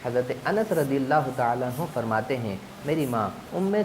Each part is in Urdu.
حضرت انس رضی اللہ تعالیٰ عنہ فرماتے ہیں میری ماں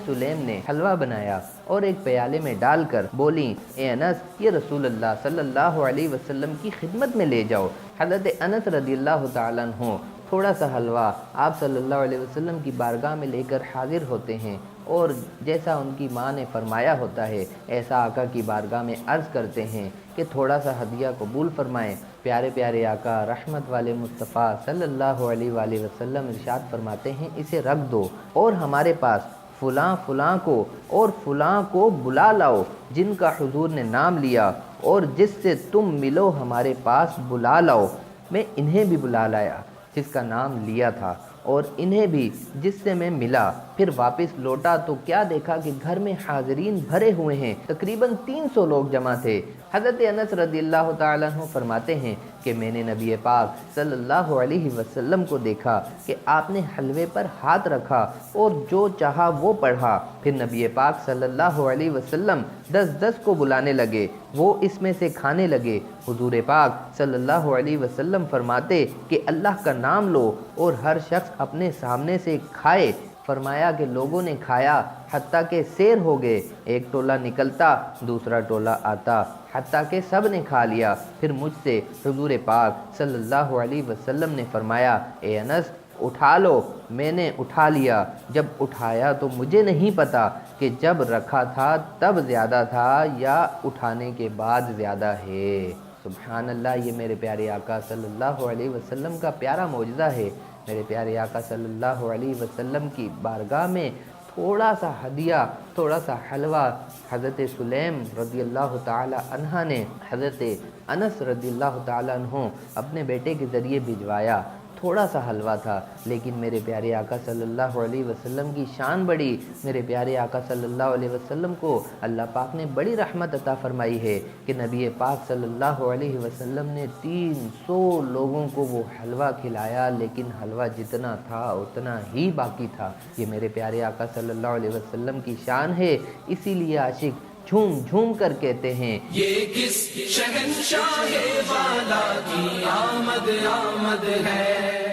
سلیم نے حلوہ بنایا اور ایک پیالے میں ڈال کر بولیں اے انس یہ رسول اللہ صلی اللہ علیہ وسلم کی خدمت میں لے جاؤ۔ حضرت انس رضی اللہ تعالیٰ عنہ تھوڑا سا حلوہ آپ صلی اللہ علیہ وسلم کی بارگاہ میں لے کر حاضر ہوتے ہیں اور جیسا ان کی ماں نے فرمایا ہوتا ہے ایسا آقا کی بارگاہ میں عرض کرتے ہیں کہ تھوڑا سا ہدیہ قبول فرمائیں۔ پیارے پیارے آقا رحمت والے مصطفیٰ صلی اللہ علیہ وآلہ وسلم ارشاد فرماتے ہیں اسے رکھ دو اور ہمارے پاس فلاں فلاں کو اور فلاں کو بلا لاؤ جن کا حضور نے نام لیا، اور جس سے تم ملو ہمارے پاس بلا لاؤ۔ میں انہیں بھی بلا لایا جس کا نام لیا تھا اور انہیں بھی جس سے میں ملا۔ پھر واپس لوٹا تو کیا دیکھا کہ گھر میں حاضرین بھرے ہوئے ہیں، تقریباً 300 لوگ جمع تھے۔ حضرت انس رضی اللہ تعالیٰ عنہ فرماتے ہیں کہ میں نے نبی پاک صلی اللہ علیہ وسلم کو دیکھا کہ آپ نے حلوے پر ہاتھ رکھا اور جو چاہا وہ پڑھا۔ پھر نبی پاک صلی اللہ علیہ وسلم 10 کو بلانے لگے، وہ اس میں سے کھانے لگے۔ حضور پاک صلی اللہ علیہ وسلم فرماتے کہ اللہ کا نام لو اور ہر شخص اپنے سامنے سے کھائے۔ فرمایا کہ لوگوں نے کھایا حتیٰ کہ سیر ہو گئے، ایک ٹولہ نکلتا دوسرا ٹولہ آتا، حتیٰ کہ سب نے کھا لیا۔ پھر مجھ سے حضور پاک صلی اللہ علیہ وسلم نے فرمایا اے انس اٹھا لو۔ میں نے اٹھا لیا، جب اٹھایا تو مجھے نہیں پتا کہ جب رکھا تھا تب زیادہ تھا یا اٹھانے کے بعد زیادہ ہے۔ سبحان اللہ، یہ میرے پیارے آقا صلی اللہ علیہ وسلم کا پیارا معجزہ ہے۔ میرے پیارے آقا صلی اللہ علیہ وسلم کی بارگاہ میں تھوڑا سا ہدیہ، تھوڑا سا حلوہ حضرت سلیم رضی اللہ تعالی عنہ نے حضرت انس رضی اللہ تعالی عنہ اپنے بیٹے کے ذریعے بھجوایا۔ تھوڑا سا حلوہ تھا لیکن میرے پیارے آقا صلی اللہ علیہ وسلم کی شان بڑی۔ میرے پیارے آقا صلی اللہ علیہ وسلم کو اللہ پاک نے بڑی رحمت عطا فرمائی ہے کہ نبی پاک صلی اللہ علیہ وسلم نے 300 لوگوں کو وہ حلوہ کھلایا، لیکن حلوہ جتنا تھا اتنا ہی باقی تھا۔ یہ میرے پیارے آقا صلی اللہ علیہ وسلم کی شان ہے، اسی لیے عاشق جھوم جھوم کر کہتے ہیں یہ کس شہنشاہ والا کی آمد آمد ہے۔